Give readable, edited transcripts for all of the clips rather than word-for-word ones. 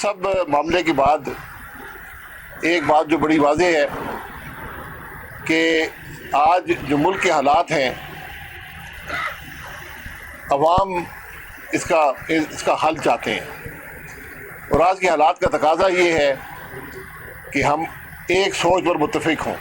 سب معاملے کے بعد ایک بات جو بڑی واضح ہے کہ آج جو ملک کے حالات ہیں، عوام اس کا حل چاہتے ہیں، اور آج کے حالات کا تقاضا یہ ہے کہ ہم ایک سوچ پر متفق ہوں۔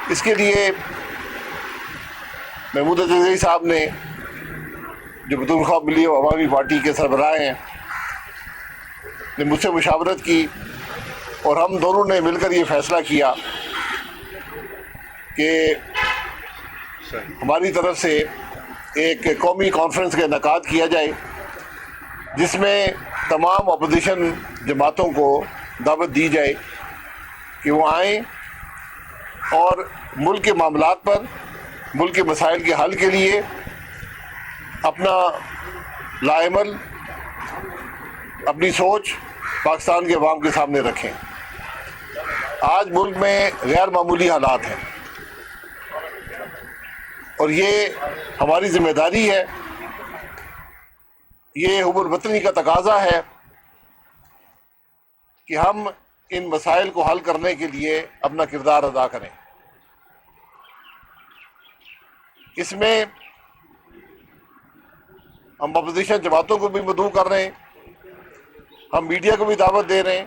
اس کے لیے محمود عزیزی صاحب نے جو پختونخوا ملی و عوامی پارٹی کے سربراہ ہیں نے مجھ سے مشاورت کی، اور ہم دونوں نے مل کر یہ فیصلہ کیا کہ ہماری طرف سے ایک قومی کانفرنس کا انعقاد کیا جائے، جس میں تمام اپوزیشن جماعتوں کو دعوت دی جائے کہ وہ آئیں اور ملک کے معاملات پر، ملک کے مسائل کے حل کے لیے اپنا لائعمل، اپنی سوچ پاکستان کے عوام کے سامنے رکھیں۔ آج ملک میں غیر معمولی حالات ہیں، اور یہ ہماری ذمہ داری ہے، یہ حب الوطنی کا تقاضا ہے کہ ہم ان مسائل کو حل کرنے کے لیے اپنا کردار ادا کریں۔ اس میں ہم اپوزیشن جماعتوں کو بھی مدعو کر رہے ہیں، ہم میڈیا کو بھی دعوت دے رہے ہیں،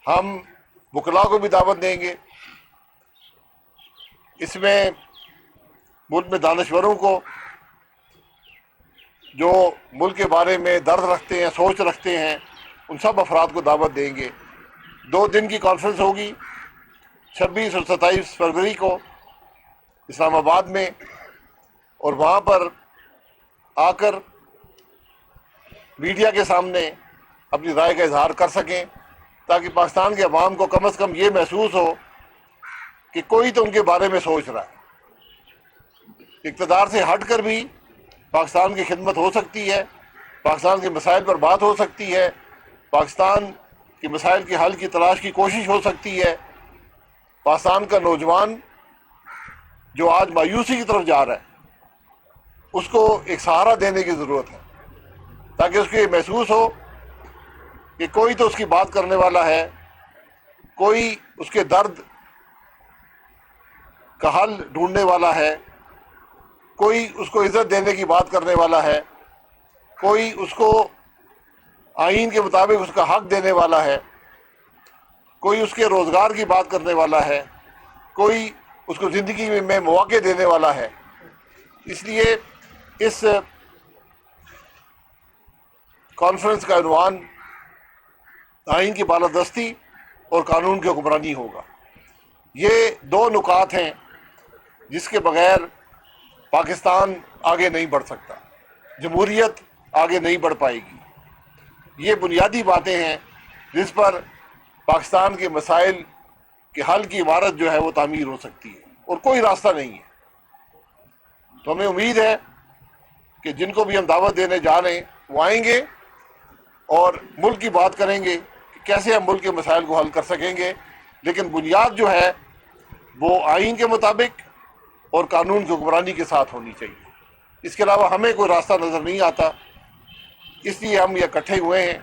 ہم وکلاء کو بھی دعوت دیں گے۔ اس میں ملک میں دانشوروں کو، جو ملک کے بارے میں درد رکھتے ہیں، سوچ رکھتے ہیں، ان سب افراد کو دعوت دیں گے۔ 2 دن کی کانفرنس ہوگی، 26 اور 27 فروری کو اسلام آباد میں، اور وہاں پر آ کر میڈیا کے سامنے اپنی رائے کا اظہار کر سکیں، تاکہ پاکستان کے عوام کو کم از کم یہ محسوس ہو کہ کوئی تو ان کے بارے میں سوچ رہا ہے۔ اقتدار سے ہٹ کر بھی پاکستان کی خدمت ہو سکتی ہے، پاکستان کے مسائل پر بات ہو سکتی ہے، پاکستان کے مسائل کے حل کی تلاش کی کوشش ہو سکتی ہے۔ پاکستان کا نوجوان جو آج مایوسی کی طرف جا رہا ہے، اس کو ایک سہارا دینے کی ضرورت ہے، تاکہ اس کو یہ محسوس ہو کہ کوئی تو اس کی بات کرنے والا ہے، کوئی اس کے درد کا حل ڈھونڈنے والا ہے، کوئی اس کو عزت دینے کی بات کرنے والا ہے، کوئی اس کو آئین کے مطابق اس کا حق دینے والا ہے، کوئی اس کے روزگار کی بات کرنے والا ہے، کوئی اس کو زندگی میں مواقع دینے والا ہے۔ اس لیے اس کانفرنس کا عنوان آئین کی بالادستی اور قانون کی حکمرانی ہوگا۔ یہ 2 نکات ہیں جس کے بغیر پاکستان آگے نہیں بڑھ سکتا، جمہوریت آگے نہیں بڑھ پائے گی۔ یہ بنیادی باتیں ہیں جس پر پاکستان کے مسائل کے حل کی عمارت جو ہے وہ تعمیر ہو سکتی ہے، اور کوئی راستہ نہیں ہے۔ تو ہمیں امید ہے کہ جن کو بھی ہم دعوت دینے جا رہے ہیں وہ آئیں گے اور ملک کی بات کریں گے کہ کیسے ہم ملک کے مسائل کو حل کر سکیں گے، لیکن بنیاد جو ہے وہ آئین کے مطابق اور قانون کی حکمرانی کے ساتھ ہونی چاہیے۔ اس کے علاوہ ہمیں کوئی راستہ نظر نہیں آتا، اس لیے ہم یہ اکٹھے ہوئے ہیں۔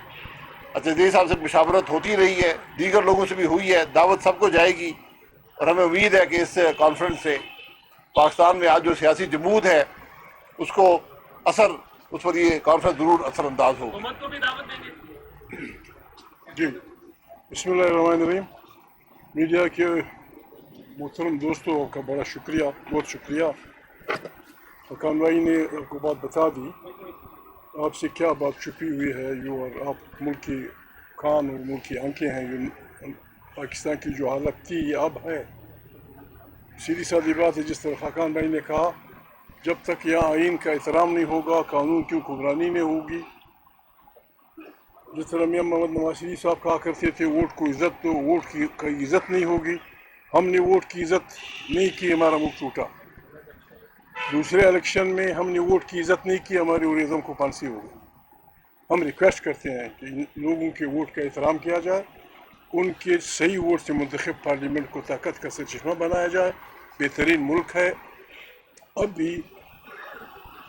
عزیزی صاحب سے مشاورت ہوتی رہی ہے، دیگر لوگوں سے بھی ہوئی ہے، دعوت سب کو جائے گی، اور ہمیں امید ہے کہ اس کانفرنس سے پاکستان میں آج جو سیاسی جمود ہے اس کو اثر، اس پر یہ کانفرنس ضرور اثر انداز ہوگی۔ حکومت کو بھی دعوت دیں گے؟ جی، بسم اللہ الرحمن الرحیم۔ میڈیا کے محترم دوستوں کا بڑا شکریہ، بہت شکریہ۔ حکام بھائی نے آپ کو بات بتا دی، آپ سے کیا بات چھپی ہوئی ہے، اور آپ ملک کی کان اور ملک کی آنکھیں ہیں۔ پاکستان کی جو حالت تھی یہ اب ہے۔ سیدھی سادی بات ہے، جس طرح حکام بھائی نے کہا، جب تک یہاں آئین کا احترام نہیں ہوگا، قانون کی حکمرانی نہیں ہوگی۔ جس طرح میاں محمد نواز شریف صاحب کہا کرتے تھے، ووٹ کو عزت دو، ووٹ کی عزت نہیں ہوگی۔ ہم نے ووٹ کی عزت نہیں کی، ہمارا ملک ٹوٹا۔ دوسرے الیکشن میں ہم نے ووٹ کی عزت نہیں کی، ہمارے اوریزم کو پھانسی ہو گئی۔ ہم ریکویسٹ کرتے ہیں کہ لوگوں کے ووٹ کا احترام کیا جائے، ان کے صحیح ووٹ سے منتخب پارلیمنٹ کو طاقت کا سرچشمہ بنایا جائے۔ بہترین ملک ہے، اب بھی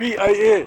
PIA,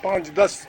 5, 10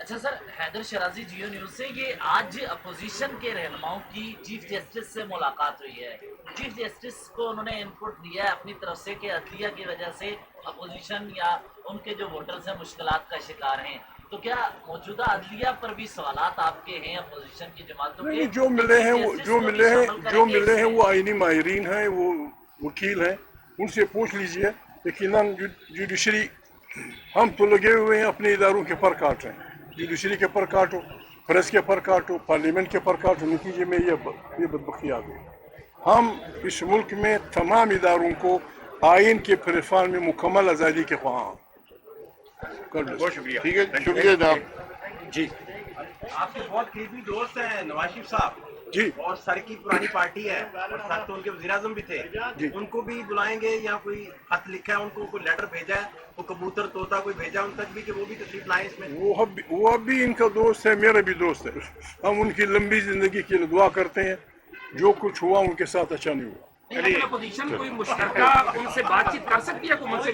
اچھا سر، حیدر شرازی جیو نیوز سے، یہ آج اپوزیشن کے رہنماؤں کی چیف جسٹس سے ملاقات ہوئی ہے. چیف جسٹس کو انہوں نے انپٹ دیا ہے اپنی طرف سے کہ عدلیہ کی وجہ سے اپوزیشن یا ان کے جو ووٹرز ہیں مشکلات کا شکار ہیں. تو کیا موجودہ عدلیہ پر بھی سوالات آپ کے ہیں اپوزیشن کی جماعتوں کے؟ جو ملے ہیں وہ آئینی ماہرین ہیں، وہ وکیل ہیں، ان سے پوچھ لیجئے. یقیناً جوڈیشری، ہم تو لگے ہوئے ہیں اپنے اداروں کے پر کاٹ رہے ہیں. جوڈیشری کے پر کاٹو، پریس کے پر کاٹو، پارلیمنٹ کے پر کاٹو، نتیجے میں یہ بدبختی آ گئی. ہم اس ملک میں تمام اداروں کو آئین کے پھرفان میں مکمل آزادی کے خواہاں. بہت شکریہ. ٹھیک ہے، شکریہ جناب. جی آپ کے بہت قریبی دوست ہیں نواز شریف صاحب جی اور سر کی پرانی پارٹی ہے اور ساتھ تو ان کے وزیر اعظم بھی تھے. ان کو بھی بلائیں گے یا کوئی خط لکھا ہے ان کو، کوئی لیٹر بھیجا ہے، وہ کبوتر طوطا کوئی بھیجا ان تک بھی کہ وہ بھی تشریف لائیں اس میں؟ وہ اب بھی ان کا دوست ہے، میرا بھی دوست ہے. ہم ان کی لمبی زندگی کے لیے دعا کرتے ہیں. جو کچھ ہوا ان کے ساتھ اچھا نہیں ہوا. اپوزیشن کوئی مشترکہ ان سے بات چیت کر سکتی ہے حکومت سے؟